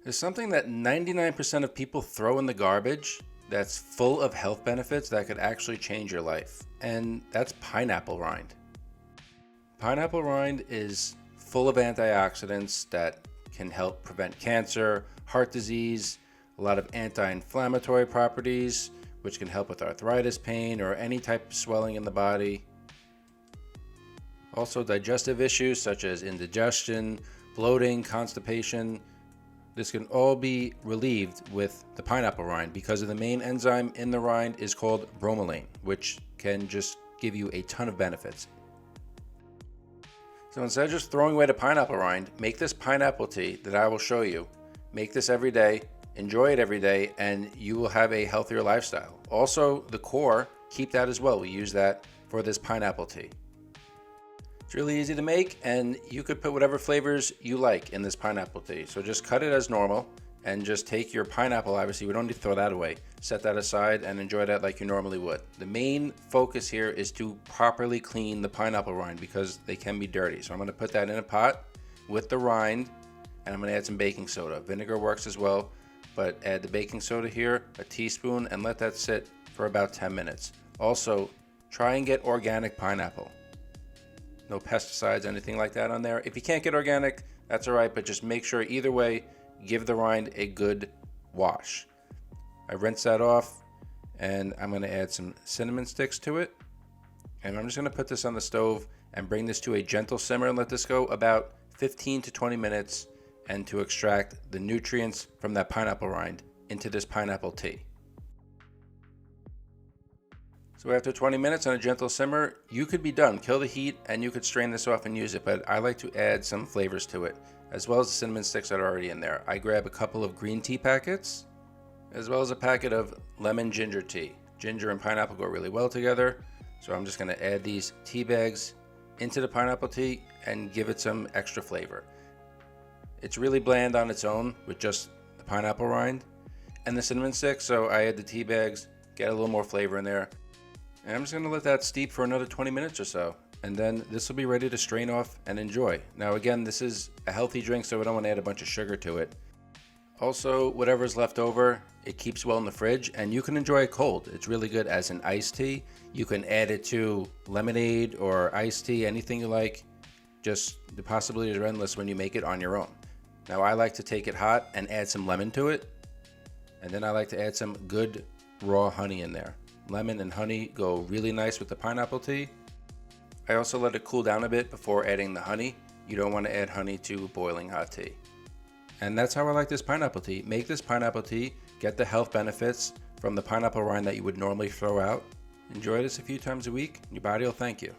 There's something that 99% of people throw in the garbage that's full of health benefits that could actually change your life, and that's pineapple rind. Pineapple rind is full of antioxidants that can help prevent cancer, heart disease, a lot of anti-inflammatory properties, which can help with arthritis pain or any type of swelling in the body. Also digestive issues such as indigestion, bloating, constipation. This can all be relieved with the pineapple rind because of the main enzyme in the rind is called bromelain, which can just give you a ton of benefits. So instead of just throwing away the pineapple rind, make this pineapple tea that I will show you. Make this every day, enjoy it every day, and you will have a healthier lifestyle. Also, the core, keep that as well. We use that for this pineapple tea. It's really easy to make, and you could put whatever flavors you like in this pineapple tea. So just cut it as normal and just take your pineapple, obviously we don't need to throw that away. Set that aside and enjoy that like you normally would. The main focus here is to properly clean the pineapple rind because they can be dirty. So I'm going to put that in a pot with the rind, and I'm going to add some baking soda. Vinegar works as well, but add the baking soda here, a teaspoon, and let that sit for about 10 minutes. Also, try and get organic pineapple. No pesticides, anything like that on there. If you can't get organic, that's all right, but just make sure either way, give the rind a good wash. I rinse that off, and I'm going to add some cinnamon sticks to it. And I'm just going to put this on the stove and bring this to a gentle simmer and let this go about 15 to 20 minutes and to extract the nutrients from that pineapple rind into this pineapple tea. So after 20 minutes on a gentle simmer, you could be done. Kill the heat and you could strain this off and use it, but I like to add some flavors to it, as well as the cinnamon sticks that are already in there. I grab a couple of green tea packets, as well as a packet of lemon ginger tea. Ginger and pineapple go really well together, so I'm just going to add these tea bags into the pineapple tea and give it some extra flavor. It's really bland on its own with just the pineapple rind and the cinnamon sticks, so I add the tea bags, get a little more flavor in there. And I'm just going to let that steep for another 20 minutes or so. And then this will be ready to strain off and enjoy. Now again, this is a healthy drink, so we don't want to add a bunch of sugar to it. Also, whatever's left over, it keeps well in the fridge, and you can enjoy it cold. It's really good as an iced tea. You can add it to lemonade or iced tea, anything you like. Just the possibilities are endless when you make it on your own. Now I like to take it hot and add some lemon to it. And then I like to add some good raw honey in there. Lemon and honey go really nice with the pineapple tea. I also let it cool down a bit before adding the honey. You don't want to add honey to boiling hot tea. And that's how I like this pineapple tea. Make this pineapple tea, get the health benefits from the pineapple rind that you would normally throw out. Enjoy this a few times a week, and your body will thank you.